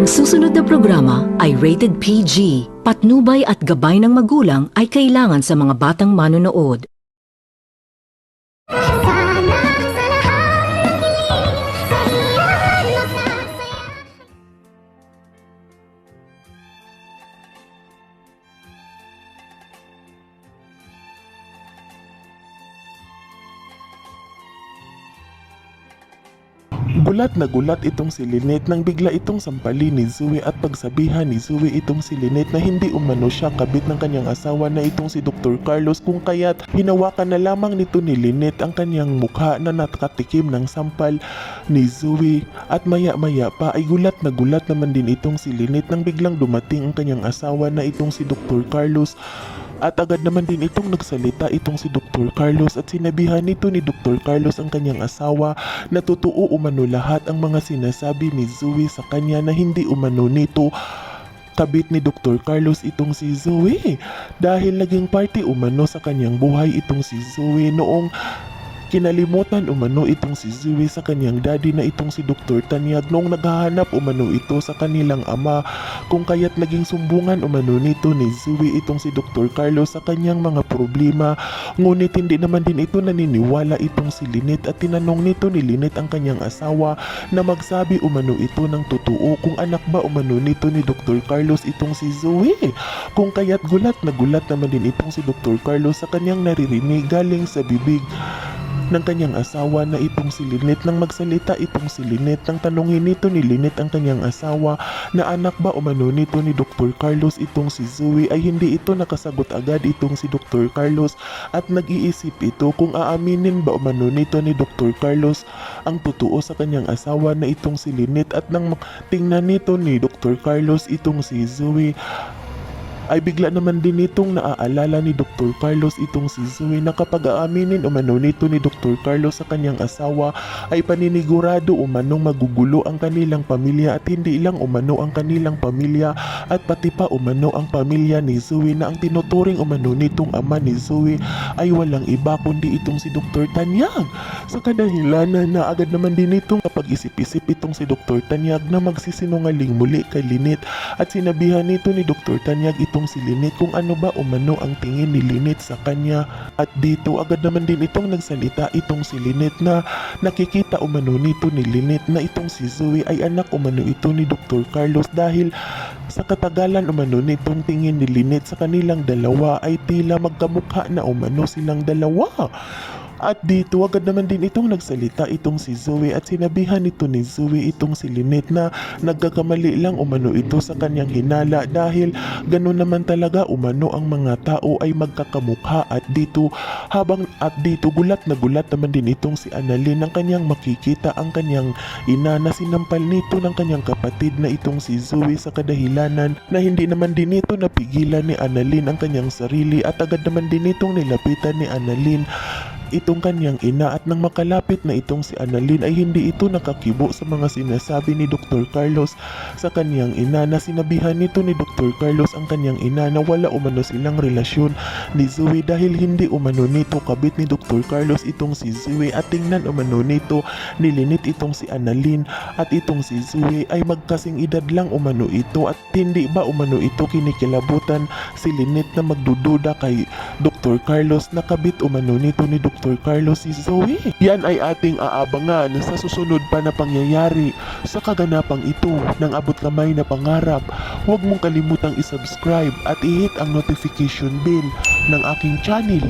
susunod na programa ay rated PG. Patnubay at gabay ng magulang ay kailangan sa mga batang manonood. Gulat na gulat itong si Lynette nang bigla itong sampalin ni Zoe at pagsabihan ni Zoe itong si Lynette na hindi umano siya kabit ng kanyang asawa na itong si Dr. Carlos, kung kaya't hinawakan na lamang nito ni Lynette ang kanyang mukha na nakatikim ng sampal ni Zoe. At maya-maya pa ay gulat naman din itong si Lynette nang biglang dumating ang kanyang asawa na itong si Dr. Carlos. At agad naman din itong nagsalita itong si Dr. Carlos at sinabihan nito ni Dr. Carlos ang kanyang asawa na totoo umano lahat ang mga sinasabi ni Zoe sa kanya, na hindi umano nito kabit ni Dr. Carlos itong si Zoe, dahil naging party umano sa kanyang buhay itong si Zoe noong kinalimutan umano itong si Zoe sa kanyang daddy na itong si Dr. Tanyag noong naghahanap umano ito sa kanilang ama, kung kaya't naging sumbungan umano nito ni Zoe itong si Dr. Carlos sa kanyang mga problema. Ngunit hindi naman din ito naniniwala itong si Lynette at tinanong nito ni Lynette ang kanyang asawa na magsabi umano ito ng totoo kung anak ba umano nito ni Dr. Carlos itong si Zoe, kung kaya't gulat naman din itong si Dr. Carlos sa kanyang naririnig galing sa bibig ng kanyang asawa na itong si Lynette. Nang magsalita itong si Lynette, nang tanungin nito ni Lynette ang kanyang asawa na anak ba umano nito ni Dr. Carlos itong si Zoe, ay hindi ito nakasagot agad itong si Dr. Carlos at nag-iisip ito kung aaminin ba umano nito ni Dr. Carlos ang totoo sa kanyang asawa na itong si Lynette. At nang tingnan nito ni Dr. Carlos itong si Zoe, ay bigla naman din itong naaalala ni Dr. Carlos itong si Zoe na kapag aaminin umano nito ni Dr. Carlos sa kanyang asawa ay paninigurado umanong magugulo ang kanilang pamilya, at hindi lang umano ang kanilang pamilya at pati pa umano ang pamilya ni Zoe, na ang tinuturing umano nitong ama ni Zoe ay walang iba kundi itong si Dr. Tanyag. Sa kadahilanan na agad naman din itong kapag-isip-isip itong si Dr. Tanyag na magsisinungaling muli kay Lynette, at sinabihan nito ni Dr. Tanyag itong si Lynette kung ano ba umano ang tingin ni Lynette sa kanya. At dito agad naman din itong nagsalita itong si Lynette na nakikita umano nito ni Lynette na itong si Zoe ay anak umano ito ni Dr. Carlos, dahil sa katagalan umano nitong tingin ni Lynette sa kanilang dalawa ay tila magkamukha na umano silang dalawa. At dito agad naman din itong nagsalita itong si Zoe at sinabihan nito ni Zoe itong si Lynette na nagkakamali lang umano ito sa kanyang hinala, dahil ganun naman talaga umano ang mga tao ay magkakamukha. At dito gulat naman din itong si Annalyn nang kanyang makikita ang kanyang ina na sinampal nito ng kanyang kapatid na itong si Zoe, sa kadahilanan na hindi naman din ito napigilan ni Annalyn ang kanyang sarili, at agad naman din itong nilapitan ni Annalyn itong kanyang ina. At nang makalapit na itong si Annalyn ay hindi ito nakakibo sa mga sinasabi ni Dr. Carlos sa kanyang ina, na sinabihan nito ni Dr. Carlos ang kanyang ina na wala umano silang relasyon ni Zoe, dahil hindi umano nito kabit ni Dr. Carlos itong si Zoe, at tingnan umano nito ni Lynette itong si Annalyn at itong si Zoe ay magkasing edad lang umano ito, at hindi ba umano ito kinikilabutan si Lynette na magdududa kay Dr. Carlos na kabit umano nito ni Dr. Carlos si Zoe. Yan ay ating aabangan sa susunod pa na pangyayari sa kaganapang ito ng abot kamay na pangarap. Huwag mong kalimutang isubscribe at i-hit ang notification bell ng aking channel.